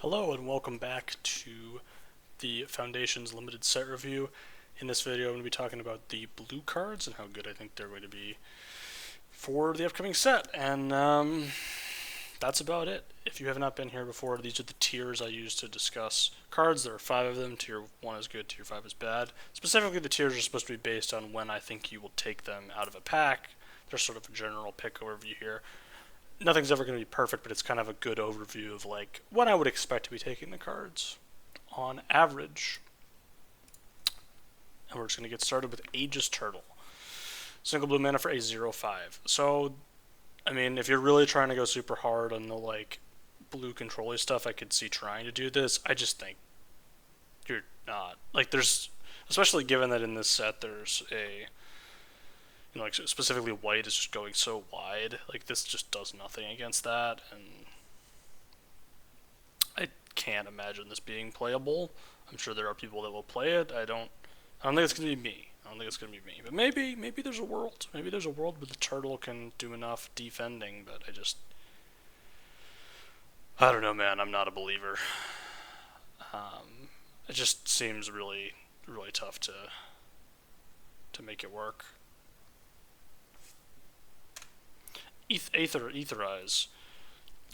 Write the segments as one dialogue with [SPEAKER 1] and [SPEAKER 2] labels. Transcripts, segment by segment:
[SPEAKER 1] Hello and welcome back to the Foundations Limited Set Review. In this video I'm going to be talking about the blue cards and how good I think they're going to be for the upcoming set. And that's about it. If you have not been here before, these are the tiers I use to discuss cards. There are 5 of them. Tier 1 is good, Tier 5 is bad. Specifically, the tiers are supposed to be based on when I think you will take them out of a pack. There's sort of a general pick overview here. Nothing's ever going to be perfect, but it's kind of a good overview of like when I would expect to be taking the cards on average. And we're just going to get started with Aegis Turtle. Single blue mana for a 0/5. So, I mean, if you're really trying to go super hard on the like blue control-y stuff, I could see trying to do this. I just think you're not. Like, there's, especially given that in this set there's a, like specifically white is just going so wide. Like, this just does nothing against that, and I can't imagine this being playable. I'm sure there are people that will play it. I don't think it's gonna be me. But maybe there's a world. Maybe there's a world where the turtle can do enough defending. But I don't know, man. I'm not a believer. It just seems really, really tough to make it work. Aetherize.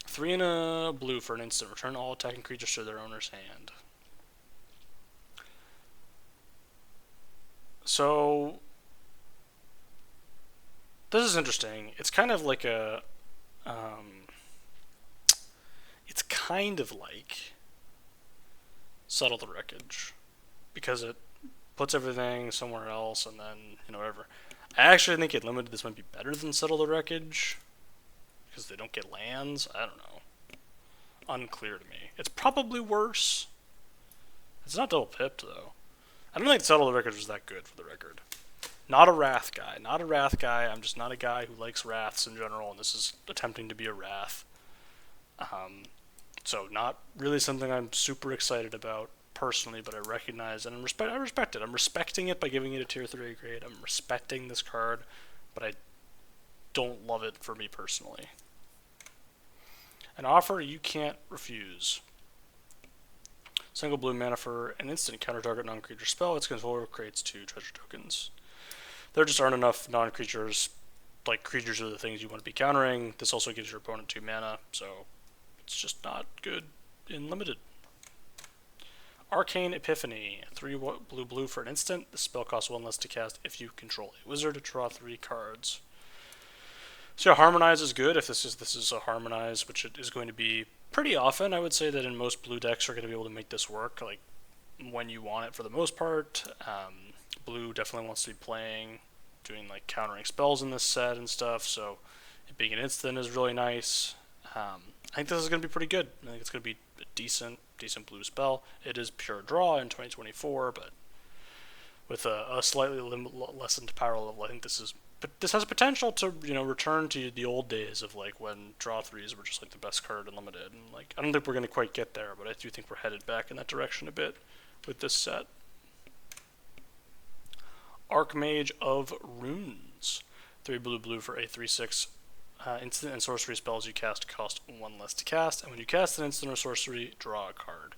[SPEAKER 1] 3 and a blue for an instant. Return all attacking creatures to their owner's hand. So, this is interesting. It's kind of like a, it's kind of like Settle the Wreckage, because it puts everything somewhere else and then, whatever. I actually think it limited this might be better than Settle the Wreckage, because they don't get lands. I don't know. Unclear to me. It's probably worse. It's not double pipped, though. I don't think Settle the Wreckage was that good, for the record. Not a Wrath guy. I'm just not a guy who likes Wraths in general, and this is attempting to be a Wrath. So not really something I'm super excited about personally, but I recognize and I respect it. I'm respecting it by giving it a tier 3 grade. I'm respecting this card, but I don't love it for me personally. An offer you can't refuse. Single blue mana for an instant counter target non-creature spell. Its controller creates 2 treasure tokens. There just aren't enough non-creatures. Like, creatures are the things you want to be countering. This also gives your opponent 2 mana, so it's just not good in limited. Arcane Epiphany. 3 blue for an instant. The spell costs 1 less to cast if you control a wizard. Draw 3 cards. So yeah, Harmonize is good if this is a Harmonize, which it is going to be pretty often. I would say that in most blue decks are going to be able to make this work, like when you want it for the most part. Blue definitely wants to be doing like countering spells in this set and stuff, so it being an instant is really nice. I think this is going to be pretty good. I think it's going to be a decent blue spell. It is pure draw in 2024, but with a slightly lessened power level, I think this has potential to return to the old days of like when draw 3s were just like the best card in limited, and like I don't think we're going to quite get there, but I do think we're headed back in that direction a bit with this set. Archmage of Runes. 3 blue for a 3/6 instant and sorcery spells you cast cost 1 less to cast, and when you cast an instant or sorcery, draw a card.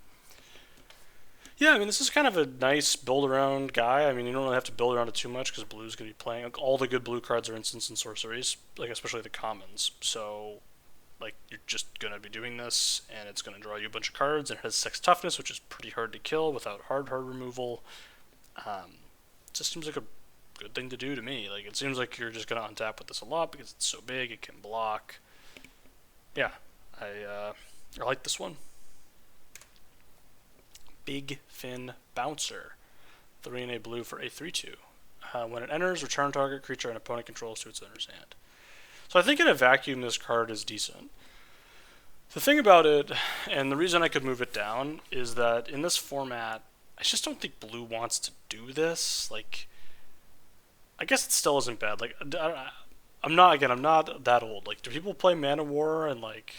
[SPEAKER 1] Yeah, I mean, this is kind of a nice build-around guy. I mean, you don't really have to build around it too much, because blue's going to be playing. Like, all the good blue cards are instants and sorceries, like especially the commons. So, like, you're just going to be doing this, and it's going to draw you a bunch of cards, and it has 6 toughness, which is pretty hard to kill without hard removal. It just seems like a good thing to do to me. Like, it seems like you're just going to untap with this a lot, because it's so big, it can block. Yeah, I like this one. Big Fin Bouncer. 3 and a blue for a 3/2. When it enters, return target creature an opponent controls to its owner's hand. So I think in a vacuum this card is decent. The thing about it, and the reason I could move it down, is that in this format, I just don't think blue wants to do this. Like, I guess it still isn't bad. Like, I'm not that old. Like, do people play Mana War and like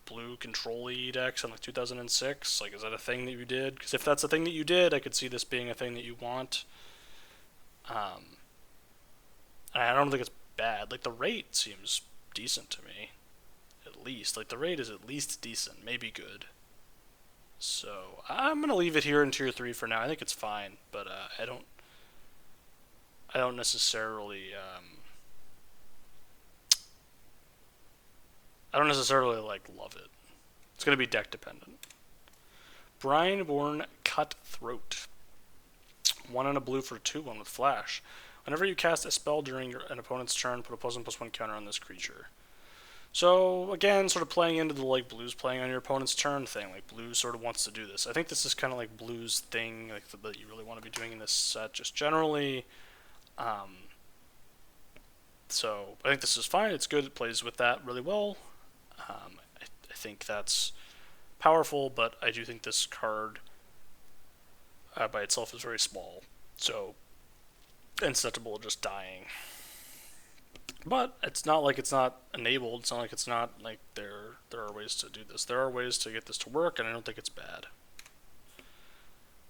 [SPEAKER 1] blue control-y decks in like 2006? Like, is that a thing that you did? Because if that's a thing that you did, I could see this being a thing that you want. And I don't think it's bad. Like, the rate seems decent to me, at least. Like, the rate is at least decent, maybe good. So I'm gonna leave it here in tier 3 for now. I think it's fine, but I don't necessarily like love it. It's gonna be deck dependent. Brineborn Cutthroat. 1 and a blue for 2/1 with flash. Whenever you cast a spell during an opponent's turn, put a +1/+1 counter on this creature. So again, sort of playing into the like blue's playing on your opponent's turn thing. Like blue sort of wants to do this. I think this is kind of like blue's thing, like that you really want to be doing in this set, just generally. So I think this is fine. It's good. It plays with that really well. I think that's powerful, but I do think this card by itself is very small. So instead of just dying. But it's not like it's not enabled. It's not like it's not like there are ways to do this. There are ways to get this to work, and I don't think it's bad.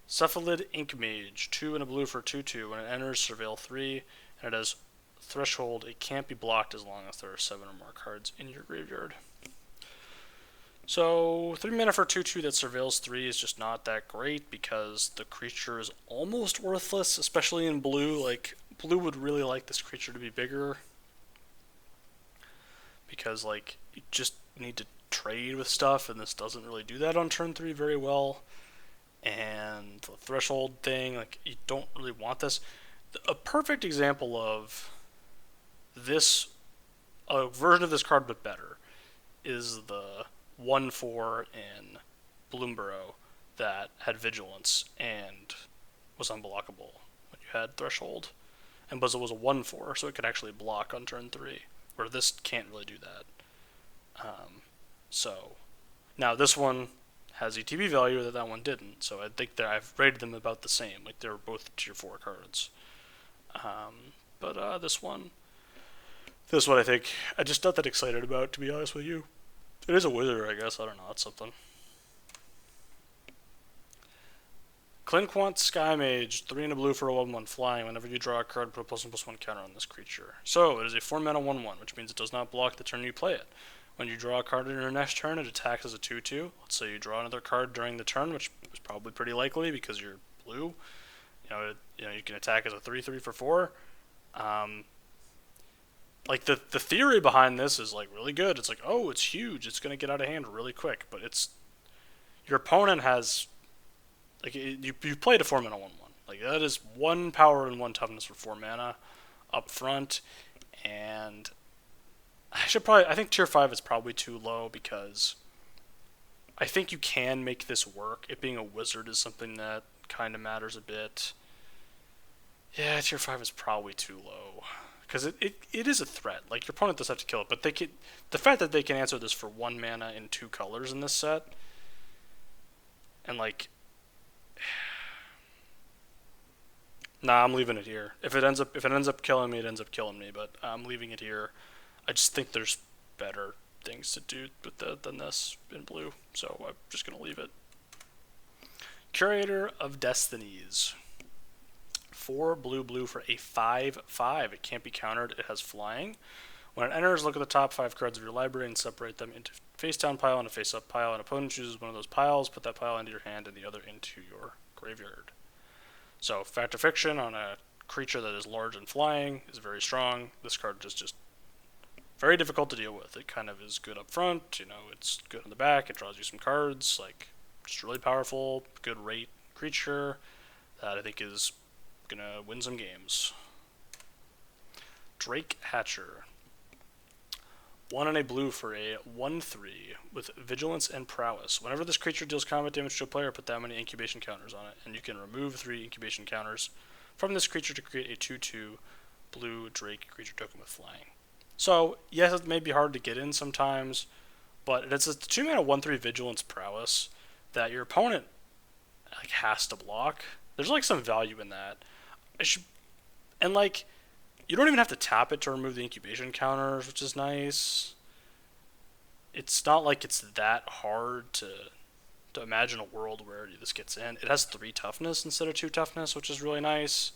[SPEAKER 1] Cephalid Ink Mage, 2 and a blue for 2/2. When it enters, surveil 3, and it has threshold. It can't be blocked as long as there are 7 or more cards in your graveyard. So 3 mana for 2/2 that surveils 3 is just not that great because the creature is almost worthless, especially in blue. Like blue would really like this creature to be bigger because like you just need to trade with stuff, and this doesn't really do that on turn 3 very well. And the threshold thing, like you don't really want this. A perfect example of this, a version of this card but better, is the 1/4 in Bloomborough that had Vigilance and was unblockable when you had Threshold. And but it was a 1/4, so it could actually block on turn 3, where this can't really do that. So now this one has ETB value that one didn't, so I think that I've rated them about the same. Like they're both tier 4 cards. But this one I think I'm just not that excited about, to be honest with you. It is a wizard, I guess. I don't know. It's something. Clinquant Sky Mage, 3 and a blue for a 1/1 flying. Whenever you draw a card, put a +1/+1 counter on this creature. So it is a 4 mana 1/1, which means it does not block the turn you play it. When you draw a card in your next turn, it attacks as a 2/2. Let's say you draw another card during the turn, which is probably pretty likely because you're blue. You can attack as a 3/3 for 4. Like the theory behind this is like really good. It's like, oh, it's huge. It's gonna get out of hand really quick. But it's your opponent has like you played a 4 mana 1/1. Like that is 1 power and 1 toughness for 4 mana up front, and I think tier 5 is probably too low because I think you can make this work. It being a wizard is something that kind of matters a bit. Yeah, tier 5 is probably too low because it is a threat. Like your opponent does have to kill it, but the fact that they can answer this for 1 mana in 2 colors in this set, and like, nah, I'm leaving it here. If it ends up killing me, it ends up killing me. But I'm leaving it here. I just think there's better things to do with than this in blue, so I'm just gonna leave it. Curator of Destinies. 4 blue for a 5/5. It can't be countered. It has flying. When it enters, look at the top 5 cards of your library and separate them into face down pile and a face up pile. An opponent chooses one of those piles, put that pile into your hand and the other into your graveyard. So Fact or Fiction on a creature that is large and flying is very strong. This card is just very difficult to deal with. It kind of is good up front, it's good in the back, it draws you some cards, like just really powerful, good rate creature that I think is gonna win some games. Drake Hatcher. 1 and a blue for a 1/3 with Vigilance and Prowess. Whenever this creature deals combat damage to a player, put that many incubation counters on it, and you can remove 3 incubation counters from this creature to create a 2/2 blue Drake creature token with flying. So, yes, it may be hard to get in sometimes, but it's a 2 mana 1/3 Vigilance Prowess that your opponent has to block. There's some value in that. And you don't even have to tap it to remove the incubation counters, which is nice. It's not like it's that hard to imagine a world where this gets in. It has 3 toughness instead of 2 toughness, which is really nice.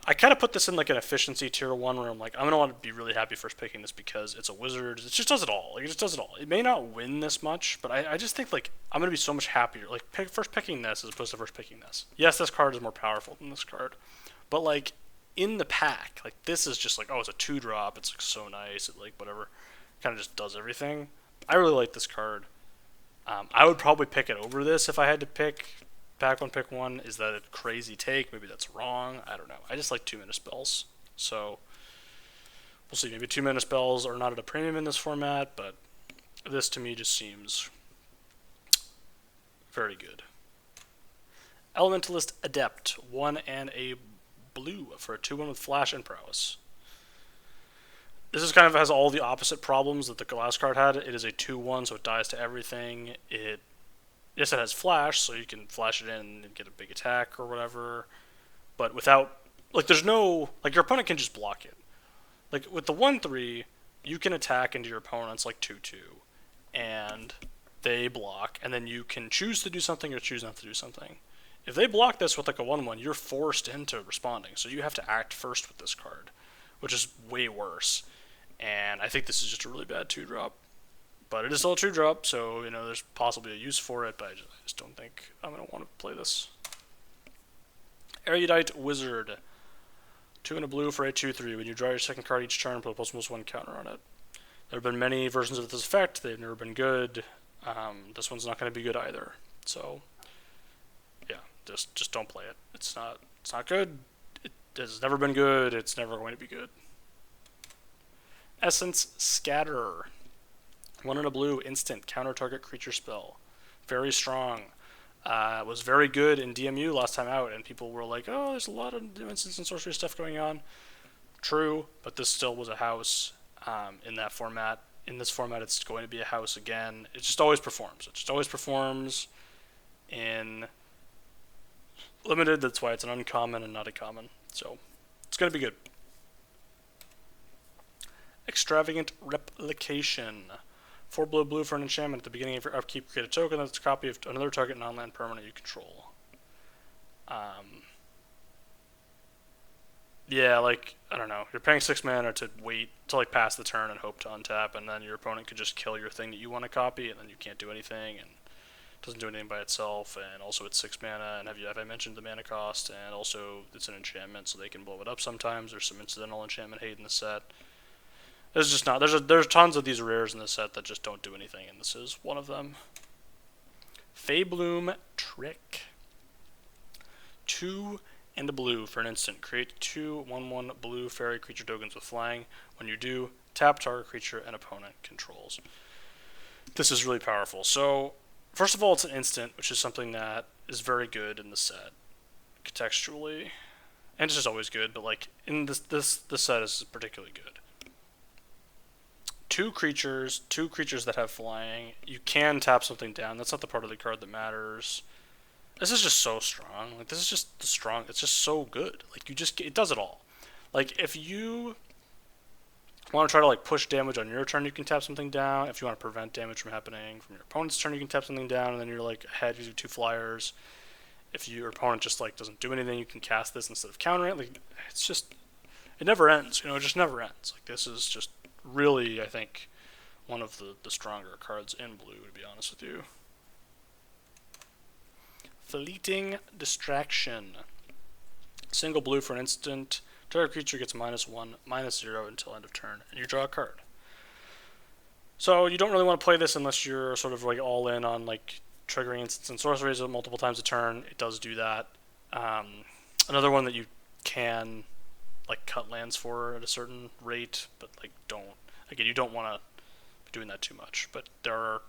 [SPEAKER 1] I kind of put this in like an efficiency tier 1 where I'm like, I'm going to want to be really happy first picking this because it's a wizard. It just does it all. Like, it just does it all. It may not win this much, but I just think like I'm going to be so much happier. Like, first picking this as opposed to first picking this. Yes, this card is more powerful than this card. But like, in the pack, like this is just like, oh, it's a 2-drop. It's like so nice. It like, whatever. Kind of just does everything. I really like this card. I would probably pick it over this if I had to pick pack 1, pick 1. Is that a crazy take? Maybe that's wrong. I don't know. I just like 2-mana spells. So we'll see. Maybe 2-mana spells are not at a premium in this format, but this to me just seems very good. Elementalist Adept, 1 and a blue for a 2-1 with flash and prowess. This is kind of has all the opposite problems that the last card had. It is a 2-1, so it dies to everything. Yes, it has flash, so you can flash it in and get a big attack or whatever. But without, like, there's no, like, your opponent can just block it. Like, with the 1-3, you can attack into your opponent's, like, 2-2, and they block, and then you can choose to do something or choose not to do something. If they block this with, like, a 1-1, you're forced into responding, so you have to act first with this card, which is way worse. And I think this is just a really bad 2-drop. But it is still a 2-drop, so, you know, there's possibly a use for it, but I just don't think I'm going to want to play this. Erudite Wizard. 2 and a blue for a 2-3. When you draw your second card each turn, put a +1/+1 counter on it. There have been many versions of this effect. They've never been good. This one's not going to be good either. So, yeah, just don't play it. It's not good. It has never been good. It's never going to be good. Essence Scatter. 1 and a blue, instant, counter target creature spell. Very strong. Was very good in DMU last time out, and people were like, oh, there's a lot of instant and sorcery stuff going on. True, but this still was a house in that format. In this format, it's going to be a house again. It just always performs. It just always performs in limited. That's why it's an uncommon and not a common. So it's going to be good. Extravagant Replication. 4 blue for an enchantment. At the beginning of your upkeep, create a token that's a copy of another target non-land permanent you control. Yeah, like, I don't know. You're paying 6 mana to wait to like pass the turn and hope to untap, and then your opponent could just kill your thing that you want to copy, and then you can't do anything, and it doesn't do anything by itself, and also it's 6 mana, and have I mentioned the mana cost, and also it's an enchantment, so they can blow it up sometimes. There's some incidental enchantment hate in the set. There's just not. There's tons of these rares in the set that just don't do anything, and this is one of them. Feybloom Trick. 2 and a blue for an instant. Create 2 1/1 blue fairy creature tokens with flying. When you do, tap target creature and opponent controls. This is really powerful. So, first of all, it's an instant, which is something that is very good in the set, contextually, and it's just always good. But like in this set is particularly good. 2 creatures that have flying. You can tap something down. That's not the part of the card that matters. This is just so strong. Like, this is just the strong. It's just so good. Like, it does it all. Like, if you want to try to like push damage on your turn, you can tap something down. If you want to prevent damage from happening from your opponent's turn, you can tap something down, and then you're like ahead using 2 flyers. If your opponent just like doesn't do anything, you can cast this instead of countering it. Like, it's just, it never ends. You know, it just never ends. Like, this is just really, I think, one of the stronger cards in blue, to be honest with you. Fleeting Distraction. Single blue for an instant. Target creature gets -1, -0 until end of turn, and you draw a card. So you don't really want to play this unless you're sort of like all in on like triggering instants and sorceries multiple times a turn. It does do that. Another one that you can like cut lands for at a certain rate, but like you don't want to be doing that too much. But there's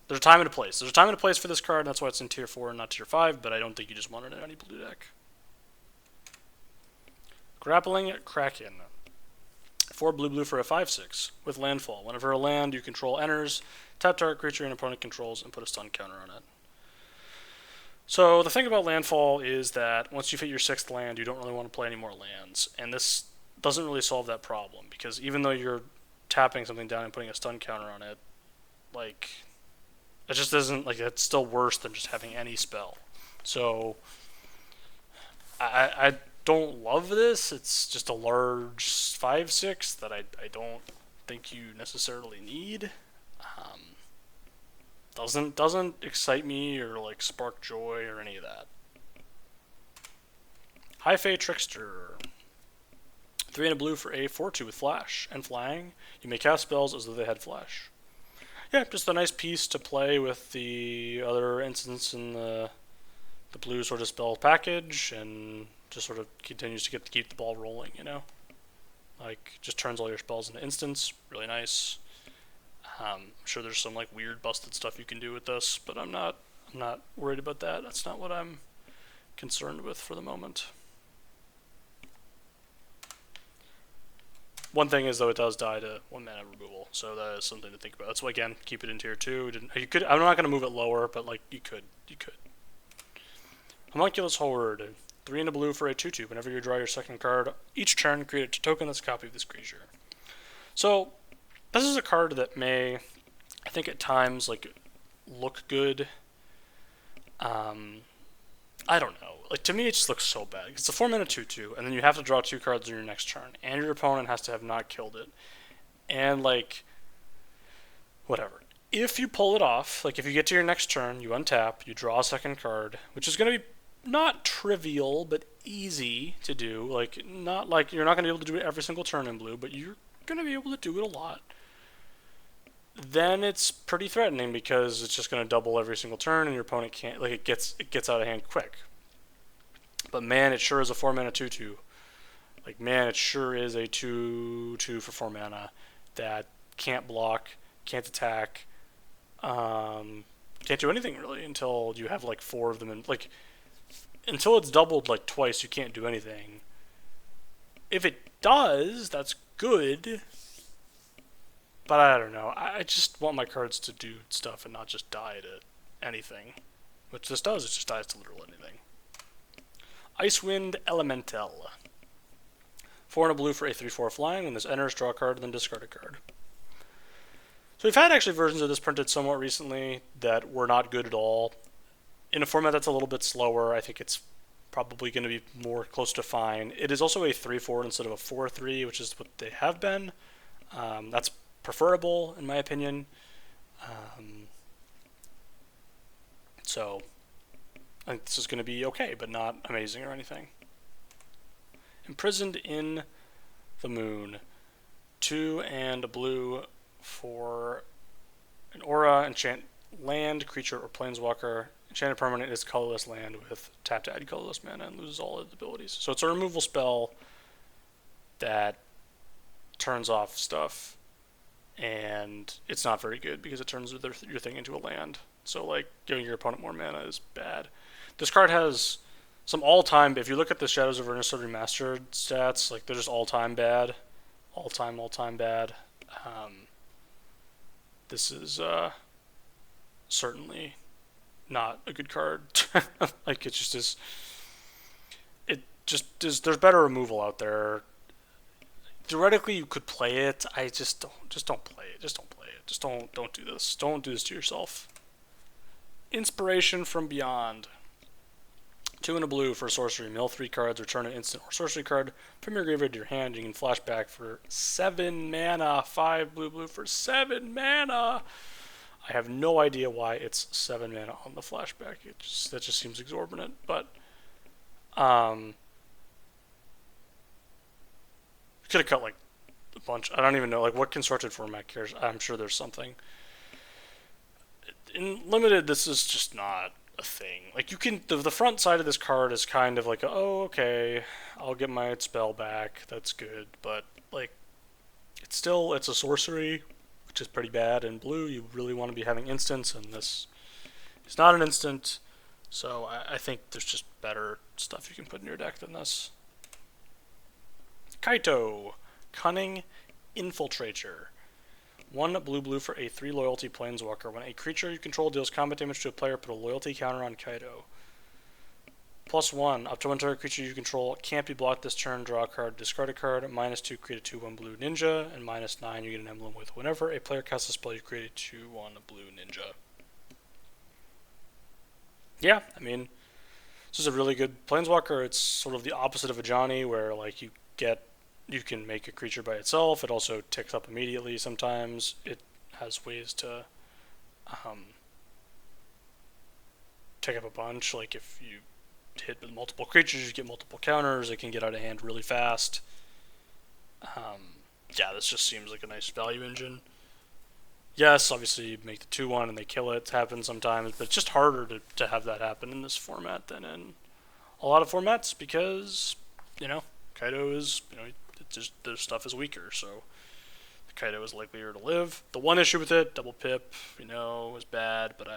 [SPEAKER 1] a time and a place. There's a time and a place for this card, and that's why it's in tier 4 and not tier 5, but I don't think you just want it in any blue deck. Grappling Kraken. 4 blue for a 5/6 with landfall. Whenever a land you control enters, tap target creature and opponent controls and put a stun counter on it. So the thing about landfall is that once you've hit your 6th land, you don't really want to play any more lands, and this doesn't really solve that problem, because even though you're tapping something down and putting a stun counter on it, like, it just isn't, like, it's still worse than just having any spell. So I don't love this. It's just a large 5/6 that I don't think you necessarily need. Doesn't excite me or like spark joy or any of that. High Fae Trickster. 3 and a blue for a 4/2 with flash and flying. You may cast spells as though they had flash. Yeah, just a nice piece to play with the other instants in the blue sort of spell package, and just sort of continues to keep the ball rolling, you know? Like, just turns all your spells into instants. Really nice. I'm sure there's some like weird busted stuff you can do with this, but I'm not worried about that. That's not what I'm concerned with for the moment. One thing is, though, it does die to 1 mana removal, so that is something to think about. That's why, again, keep it in tier 2. You could. I'm not going to move it lower, but like you could. Homunculus Horde. 3 and a blue for a 2/2. Whenever you draw your second card, each turn create a token that's a copy of this creature. So this is a card that may, I think, at times like look good. I don't know. Like, to me, it just looks so bad. It's a 4 mana 2/2, and then you have to draw 2 cards on your next turn, and your opponent has to have not killed it. And, like, whatever. If you pull it off, like, if you get to your next turn, you untap, you draw a second card, which is going to be not trivial, but easy to do. Like, not like you're not going to be able to do it every single turn in blue, but you're going to be able to do it a lot. Then it's pretty threatening because it's just going to double every single turn, and your opponent can't, like, it gets out of hand quick. But man, it sure is a 4 mana 2/2. Like, man, it sure is a 2/2 for 4 mana that can't block, can't attack, can't do anything really until you have like 4 of them. And like, until it's doubled like twice, you can't do anything. If it does, that's good. But I don't know. I just want my cards to do stuff and not just die to anything. Which this does, it just dies to literally anything. Icewind Elemental. 4 and a blue for a 3/4 flying. When this enters, draw a card, then discard a card. So we've had actually versions of this printed somewhat recently that were not good at all. In a format that's a little bit slower, I think it's probably going to be more close to fine. It is also a 3/4 instead of a 4/3, which is what they have been. That's preferable, in my opinion. So I think this is going to be okay, but not amazing or anything. Imprisoned in the Moon. 2 and a blue for an aura, enchant land, creature, or planeswalker. Enchanted permanent is colorless land with tap to add colorless mana and loses all its abilities. So it's a removal spell that turns off stuff, and it's not very good because it turns your thing into a land. So like giving your opponent more mana is bad. This card has some all-time, if you look at the Shadows of Innistrad Remastered stats, like they're just all-time bad. All-time bad. This is certainly not a good card. Like, it just is. It just is. There's better removal out there. Theoretically, you could play it. I just don't play it. Just don't play it. Just don't do this. Don't do this to yourself. Inspiration from Beyond. 2 and a blue for sorcery. Mill 3 cards, return an instant or sorcery card from your graveyard to your hand. You can flash back for 7 mana. 5 blue for 7 mana. I have no idea why it's 7 mana on the flashback. That just seems exorbitant. But could have cut like a bunch. I don't even know like what constructed format cares. I'm sure there's something. In limited, this is just not a thing. Like, you can, the front side of this card is kind of like, oh, okay, I'll get my spell back, that's good, but like, it's a sorcery, which is pretty bad. In blue, you really want to be having instants, and this is not an instant, so I think there's just better stuff you can put in your deck than this. Kaito, Cunning Infiltrator. 1 blue for a 3 loyalty planeswalker. When a creature you control deals combat damage to a player, put a loyalty counter on Kaito. +1, up to 1 target creature you control can't be blocked this turn, draw a card, discard a card. -2, create a 2/1 blue ninja. And -9, you get an emblem with whenever a player casts a spell, you create a 2/1 blue ninja. Yeah, I mean, This is a really good Planeswalker. It's sort of the opposite of a Johnny, where like you can make a creature by itself. It also ticks up immediately sometimes. It has ways to tick up a bunch. Like if you hit with multiple creatures, you get multiple counters. It can get out of hand really fast. Yeah, this just seems like a nice value engine. Yes, obviously you make the 2/1 and they kill it. It happens sometimes, but it's just harder to have that happen in this format than in a lot of formats because, Kaido is, it's just, their stuff is weaker, so the Kaido is likelier to live. The one issue with it, double pip, was bad, but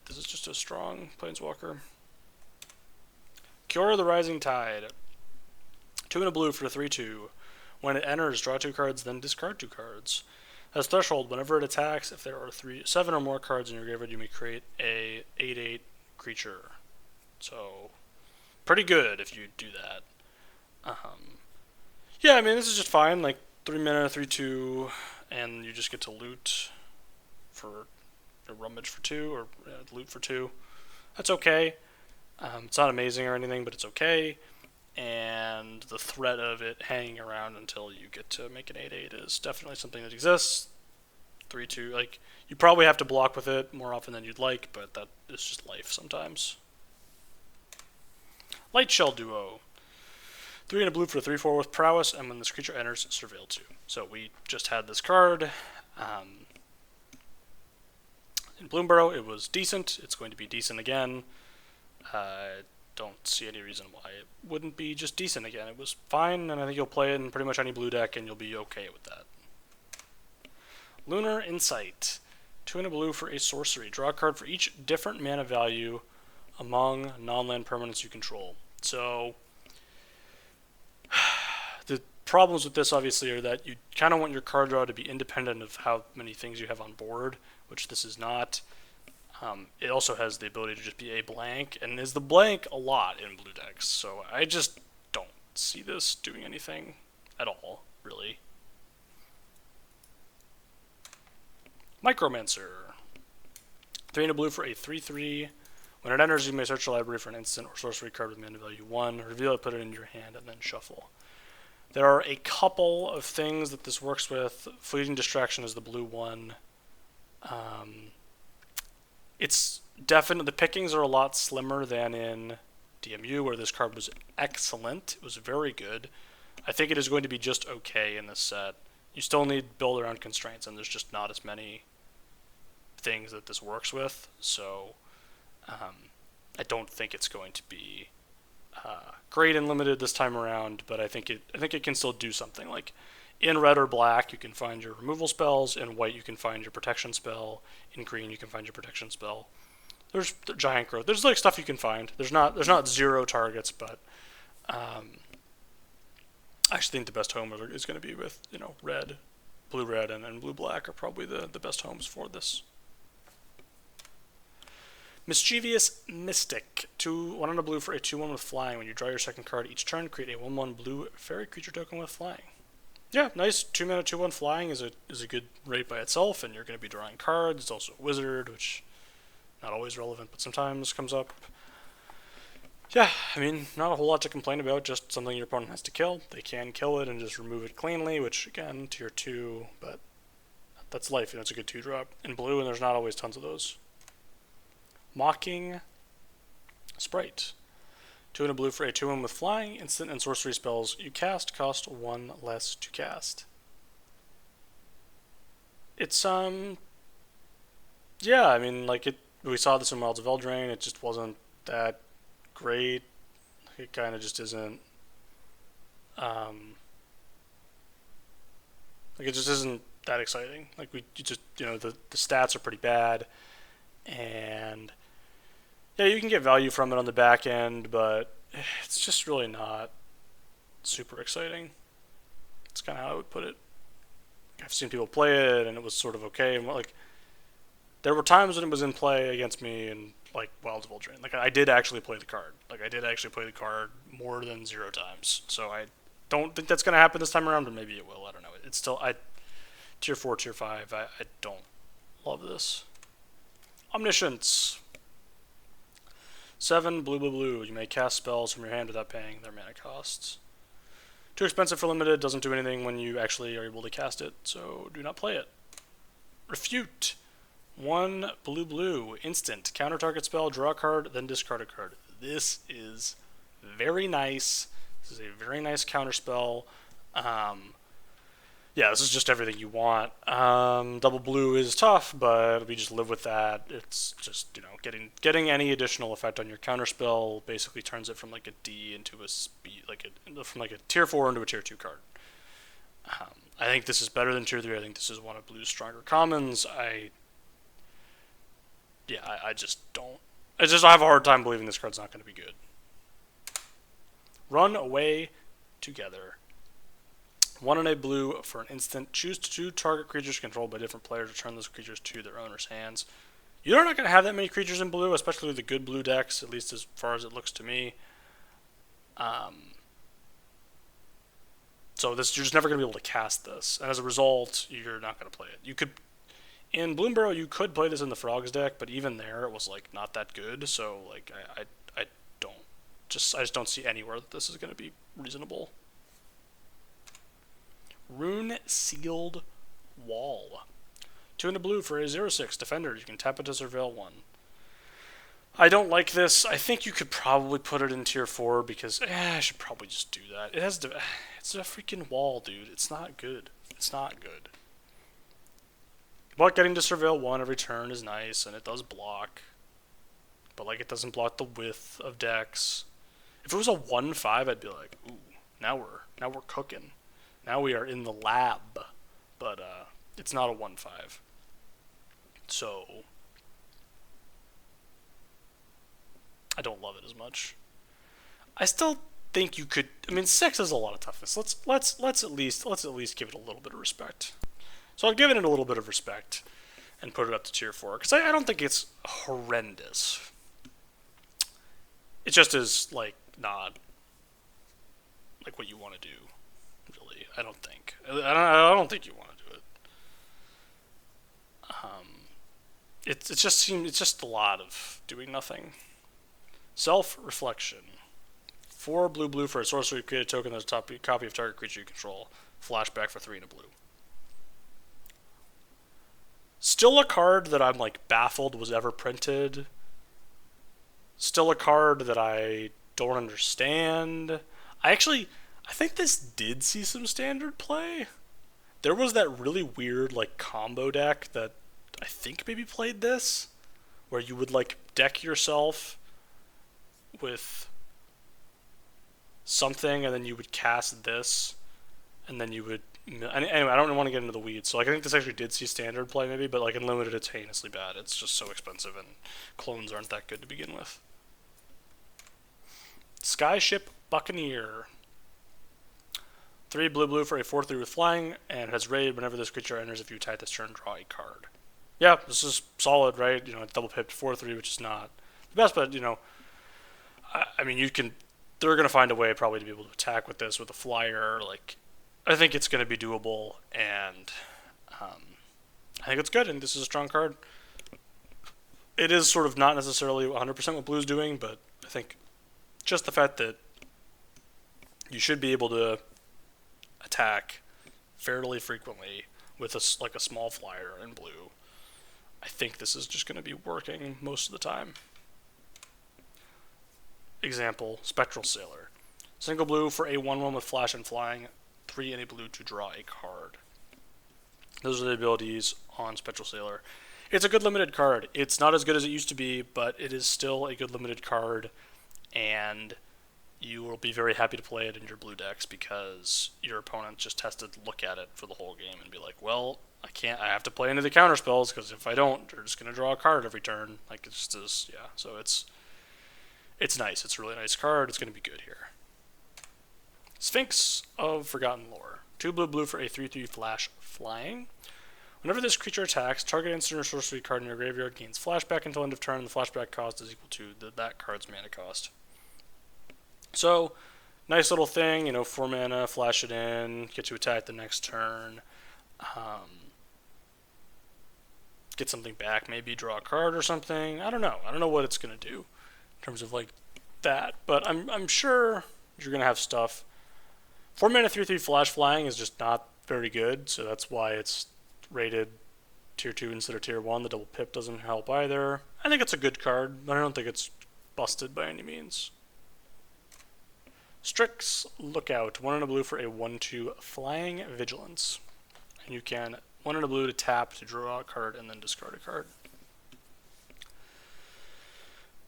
[SPEAKER 1] this is just a strong Planeswalker. Kiora the Rising Tide. 2 and a blue for 3/2. When it enters, draw 2 cards, then discard 2 cards. As threshold, whenever it attacks, if there are 7 or more cards in your graveyard, you may create a 8/8 creature. So, pretty good if you do that. Yeah, I mean, this is just fine. Like, 3 mana, 3/2, and you just get to loot for a rummage for 2, or loot for 2. That's okay. It's not amazing or anything, but it's okay. And the threat of it hanging around until you get to make an 8/8 is definitely something that exists. 3/2, like, you probably have to block with it more often than you'd like, but that is just life sometimes. Light Shell Duo. 3 and a blue for 3/4 with prowess, and when this creature enters, surveil 2. So we just had this card. In Bloomburrow, it was decent. It's going to be decent again. Don't see any reason why it wouldn't be just decent again. It was fine, and I think you'll play it in pretty much any blue deck, and you'll be okay with that. Lunar Insight. 2 and a blue for a sorcery. Draw a card for each different mana value among non-land permanents you control. So, the problems with this, obviously, are that you kind of want your card draw to be independent of how many things you have on board, which this is not. It also has the ability to just be a blank, and is the blank a lot in blue decks, so I just don't see this doing anything at all, really. Micromancer. 3 and a blue for a 3/3. When it enters, you may search your library for an instant or sorcery card with mana value 1, reveal it, put it into your hand, and then shuffle. There are a couple of things that this works with. Fleeting Distraction is the blue one. It's definitely, the pickings are a lot slimmer than in DMU, where this card was excellent. It was very good. I think it is going to be just okay in this set. You still need build around constraints, and there's just not as many things that this works with. So I don't think it's going to be great and limited this time around, but I think it can still do something. Like in red or black, you can find your removal spells. In white, you can find your protection spell. In green, you can find your protection spell. There's giant growth. There's like stuff you can find. There's not 0 targets, but I actually think the best home is going to be with red, blue red, and blue black are probably the best homes for this. Mischievous Mystic. 1 and a blue for a 2/1 with flying. When you draw your second card each turn, create a 1/1 blue fairy creature token with flying. Yeah, nice 2 mana 2/1 flying is a good rate by itself, and you're going to be drawing cards. It's also a wizard, which not always relevant, but sometimes comes up. Yeah, I mean, not a whole lot to complain about. Just something your opponent has to kill. They can kill it and just remove it cleanly, which again, tier 2, but that's life. It's a good 2-drop in blue, and there's not always tons of those. Mocking Sprite. 2 and a blue for a 2/1 with flying. Instant and sorcery spells you cast cost 1 less to cast. It's yeah, I mean, like we saw this in Wilds of Eldraine. It just wasn't that great. It kind of just isn't. Like it just isn't that exciting. Like the stats are pretty bad, and yeah, you can get value from it on the back end, but it's just really not super exciting. That's kind of how I would put it. I've seen people play it, and it was sort of okay. And like, there were times when it was in play against me, and like Wilds of Eldraine. Like I did actually play the card. Like I did actually play the card more than 0 times. So I don't think that's gonna happen this time around, but maybe it will. I don't know. It's still tier 4, tier 5. I don't love this. Omniscience. 7, blue, blue, blue. You may cast spells from your hand without paying their mana costs. Too expensive for limited, doesn't do anything when you actually are able to cast it, so do not play it. Refute. 1, blue, blue. Instant. Counter target spell, draw a card, then discard a card. This is very nice. This is a very nice counter spell. Yeah, this is just everything you want. Double blue is tough, but we just live with that. It's just, getting any additional effect on your counterspell basically turns it from like a D into a speed, from like a tier 4 into a tier 2 card. I think this is better than tier 3. I think this is one of blue's stronger commons. I just don't. I have a hard time believing this card's not going to be good. Run away together. 1 and a blue for an instant. Choose 2 target creatures controlled by different players. Return those creatures to their owner's hands. You're not going to have that many creatures in blue, especially the good blue decks, at least as far as it looks to me. So you're just never going to be able to cast this. And as a result, you're not going to play it. You could, in Bloomburrow, you could play this in the Frogs deck, but even there, it was like not that good. So like I just don't see anywhere that this is going to be reasonable. Rune Sealed Wall. 2 and a blue for a 0/6 defender. You can tap it to surveil 1. I don't like this. I think you could probably put it in tier 4 because I should probably just do that. It's a freaking wall, dude. It's not good. It's not good. But getting to surveil 1 every turn is nice, and it does block. But like it doesn't block the width of decks. If it was a 1/5, I'd be like, ooh, now we're cooking. Now we are in the lab, but it's not a 1/5. So I don't love it as much. I still think you could. I mean, 6 is a lot of toughness. Let's at least give it a little bit of respect. So I've given it a little bit of respect and put it up to tier 4 because I don't think it's horrendous. It just is like not like what you want to do. I don't think. I don't think you want to do it. It's just a lot of doing nothing. Self-reflection. 4 blue blue for a sorcery. Create a token that's a copy of target creature you control. Flashback for 3 and a blue. Still a card that I'm like baffled was ever printed. Still a card that I don't understand. I think this did see some standard play. There was that really weird like combo deck that I think maybe played this, where you would like deck yourself with something and then you would cast this, and then you would. Anyway, I don't want to get into the weeds. So like, I think this actually did see standard play maybe, but like in limited it's heinously bad. It's just so expensive and clones aren't that good to begin with. Skyship Buccaneer. 3 blue blue for a 4/3 with flying, and it has raid whenever this creature enters. If you attack this turn, draw a card. Yeah, this is solid, right? It's double pipped 4/3, which is not the best, but I mean, they're gonna find a way probably to be able to attack with this with a flyer. Like, I think it's gonna be doable, and I think it's good. And this is a strong card. It is sort of not necessarily 100% what blue's doing, but I think just the fact that you should be able to attack fairly frequently with a small flyer in blue, I think this is just going to be working most of the time. Example, Spectral Sailor. Single blue for a 1/1 with flash and flying, 3 and a blue to draw a card. Those are the abilities on Spectral Sailor. It's a good limited card. It's not as good as it used to be, but it is still a good limited card, and you will be very happy to play it in your blue decks because your opponent just has to look at it for the whole game and be like, well, I have to play into the counter spells because if I don't, they're just going to draw a card every turn. Like, it's just, yeah. So it's nice. It's a really nice card. It's going to be good here. Sphinx of Forgotten Lore. 2 blue blue for a 3/3 flash flying. Whenever this creature attacks, target instant or sorcery card in your graveyard gains flashback until end of turn. The flashback cost is equal to that card's mana cost. So, nice little thing, 4 mana, flash it in, get to attack the next turn, get something back, maybe draw a card or something. I don't know what it's going to do. terms of like that. But I'm sure you're gonna have stuff. 4 mana 3/3 flash flying is just not very good, so that's why it's rated tier 2 instead of tier 1. The double pip doesn't help either. I think it's a good card, but I don't think it's busted by any means. Strix Lookout, 1 and a blue for a 1/2 flying vigilance. And you can 1 and a blue to tap to draw a card and then discard a card.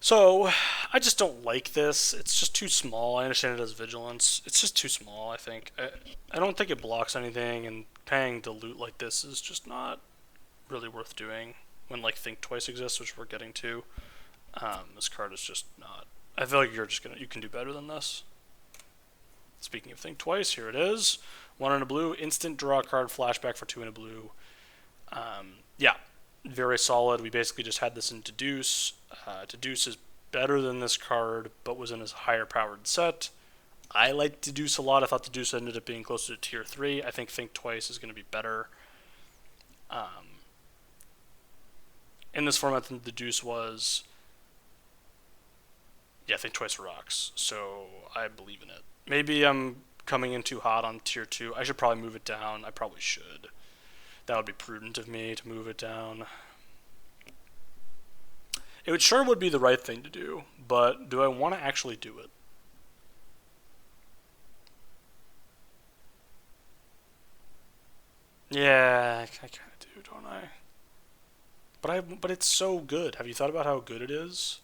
[SPEAKER 1] So, I just don't like this. It's just too small. I understand it as vigilance. It's just too small, I think. I don't think it blocks anything, and paying to loot like this is just not really worth doing when like Think Twice exists, which we're getting to. This card is just not. I feel like you can do better than this. Speaking of Think Twice, here it is. 1 and a blue, instant draw a card, flashback for 2 and a blue. Yeah, very solid. We basically just had this in Deduce. Deduce is better than this card, but was in a higher powered set. I liked Deduce a lot. I thought Deduce ended up being closer to tier 3. I think Think Twice is going to be better. In this format than Deduce was. Yeah, Think Twice rocks. So I believe in it. Maybe I'm coming in too hot on tier 2. I should probably move it down. I probably should. That would be prudent of me to move it down. It sure would be the right thing to do, but do I want to actually do it? Yeah, I kind of do, don't I? But it's so good. Have you thought about how good it is?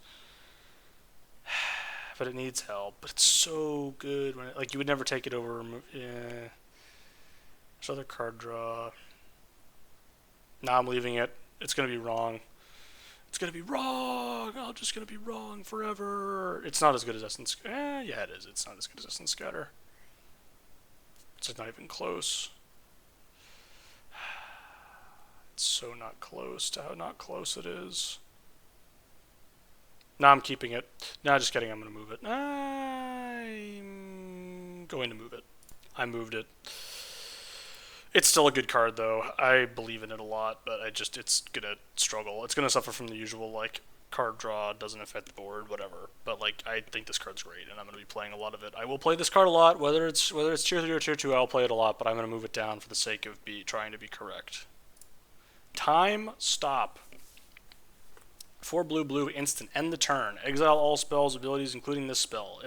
[SPEAKER 1] But it needs help. But it's so good when like you would never take it over. Yeah. There's other card draw. Nah, I'm leaving it. It's gonna be wrong. It's gonna be wrong. I'm just gonna be wrong forever. It's not as good as Essence. Yeah, it is. It's not as good as Essence Scatter. It's just not even close. It's so not close to how not close it is. Nah, I'm keeping it. Nah, just kidding. I'm gonna move it. I'm going to move it. I moved it. It's still a good card, though. I believe in it a lot, but it's gonna struggle. It's gonna suffer from the usual, like, card draw, doesn't affect the board, whatever. But, like, I think this card's great, and I'm gonna be playing a lot of it. I will play this card a lot, whether it's tier 3 or tier 2, I'll play it a lot, but I'm gonna move it down for the sake of trying to be correct. Time Stop. 4 blue blue instant. End the turn. Exile all spells, abilities, including this spell.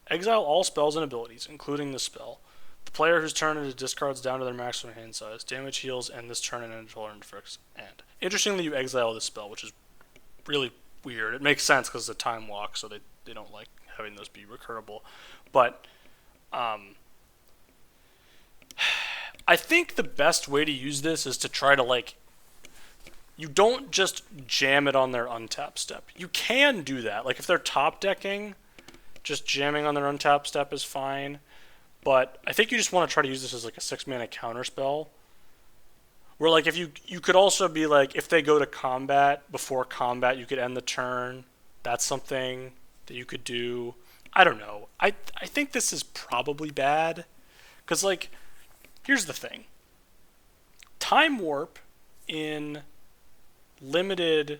[SPEAKER 1] Exile all spells and abilities, including this spell. The player whose turn it is discards down to their maximum hand size. Damage heals end this turn and until end effects end. Interestingly, you exile this spell, which is really weird. It makes sense because it's a time walk, so they don't like having those be recurable. But I think the best way to use this is to try to, like, you don't just jam it on their untap step. You can do that. Like, if they're top decking, just jamming on their untap step is fine. But I think you just want to try to use this as, like, a 6-mana counter spell. Where, like, if you could also be, like, if they go to combat, before combat you could end the turn. That's something that you could do. I don't know. I think this is probably bad. Because, like, here's the thing. Time Warp in Limited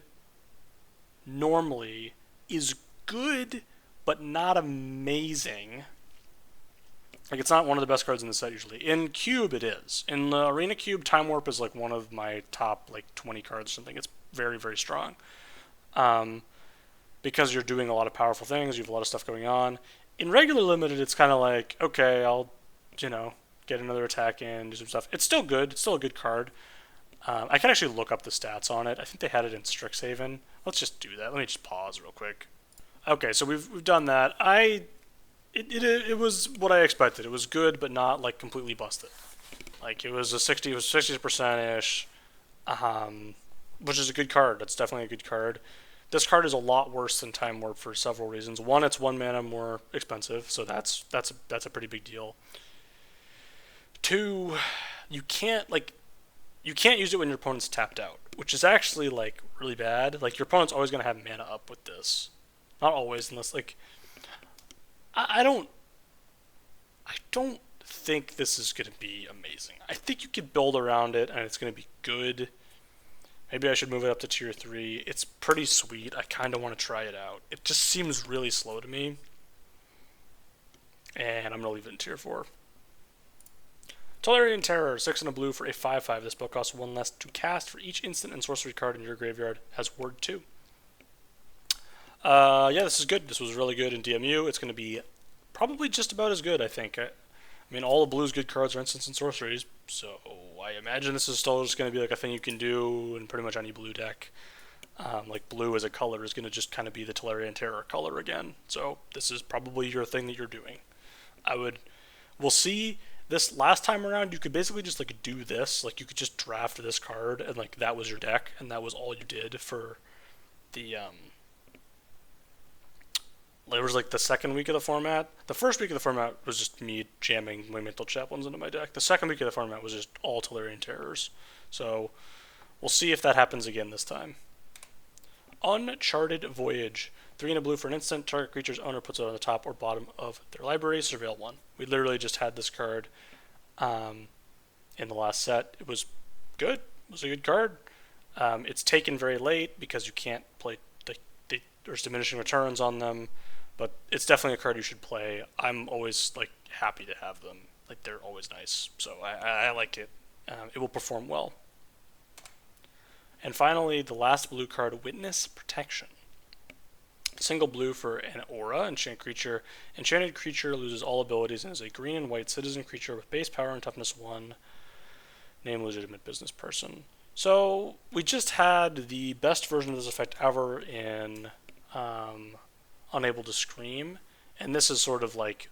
[SPEAKER 1] normally is good, but not amazing. Like, it's not one of the best cards in the set usually. In Cube, it is. In the Arena Cube, Time Warp is, like, one of my top, like, 20 cards or something. It's very, very strong. Because you're doing a lot of powerful things, you have a lot of stuff going on. In regular Limited, it's kind of like, okay, I'll, get another attack in, do some stuff. It's still good. It's still a good card. I can actually look up the stats on it. I think they had it in Strixhaven. Let's just do that. Let me just pause real quick. Okay, so we've done that. It was what I expected. It was good, but not, like, completely busted. Like, it was 60%-ish, which is a good card. That's definitely a good card. This card is a lot worse than Time Warp for several reasons. One, it's 1 mana more expensive, so that's a pretty big deal. 2, you can't use it when your opponent's tapped out, which is actually, like, really bad. Like, your opponent's always going to have mana up with this. Not always, unless, like, I don't think this is going to be amazing. I think you could build around it, and it's going to be good. Maybe I should move it up to tier 3. It's pretty sweet. I kind of want to try it out. It just seems really slow to me. And I'm going to leave it in tier 4. Tolarian Terror, 6 and a blue for a 5/5. This spell costs 1 less to cast for each instant and sorcery card in your graveyard has word 2. Yeah, this is good. This was really good in DMU. It's going to be probably just about as good, I think. I mean, all the blue's good cards are instants and sorceries, so I imagine this is still just going to be like a thing you can do in pretty much any blue deck. Like blue as a color is going to just kind of be the Tolarian Terror color again. So this is probably your thing that you're doing. We'll see. This last time around, you could basically just like do this. Like you could just draft this card, and like that was your deck, and that was all you did for the It was like the second week of the format. The first week of the format was just me jamming Monumental Chaplains into my deck. The second week of the format was just all Tolarian Terrors. So we'll see if that happens again this time. Uncharted Voyage. 3 and a blue for an instant. Target creature's owner puts it on the top or bottom of their library. Surveil 1. We literally just had this card in the last set. It was good. It was a good card. It's taken very late because you can't play. There's diminishing returns on them, but it's definitely a card you should play. I'm always like happy to have them. Like they're always nice, so I like it. It will perform well. And finally, the last blue card, Witness Protection. Single blue for an aura, enchanted creature. Enchanted creature loses all abilities and is a green and white citizen creature with base power and toughness 1. Name legitimate business person. So we just had the best version of this effect ever in Unable to Scream, and this is sort of like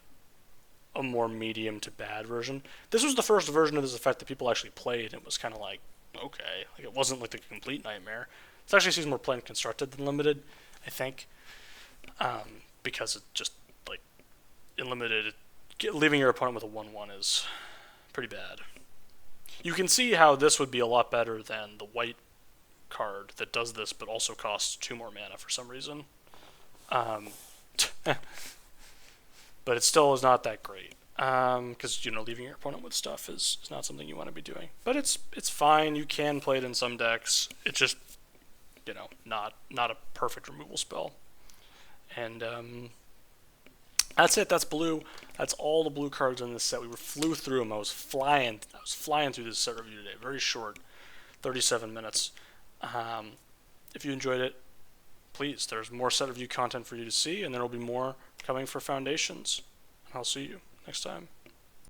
[SPEAKER 1] a more medium to bad version. This was the first version of this effect that people actually played, and it was kind of like, okay, like it wasn't like the complete nightmare. It actually seems more plain constructed than limited, I think, because it just like in limited, leaving your opponent with a 1/1 is pretty bad. You can see how this would be a lot better than the white card that does this, but also costs 2 more mana for some reason. But it still is not that great, because leaving your opponent with stuff is not something you want to be doing. But it's fine. You can play it in some decks. It's just not a perfect removal spell. And that's it. That's blue. That's all the blue cards in this set. We flew through them. I was flying through this set review today. Very short, 37 minutes. If you enjoyed it, please, there's more set review content for you to see, and there will be more coming for Foundations. And I'll see you next time.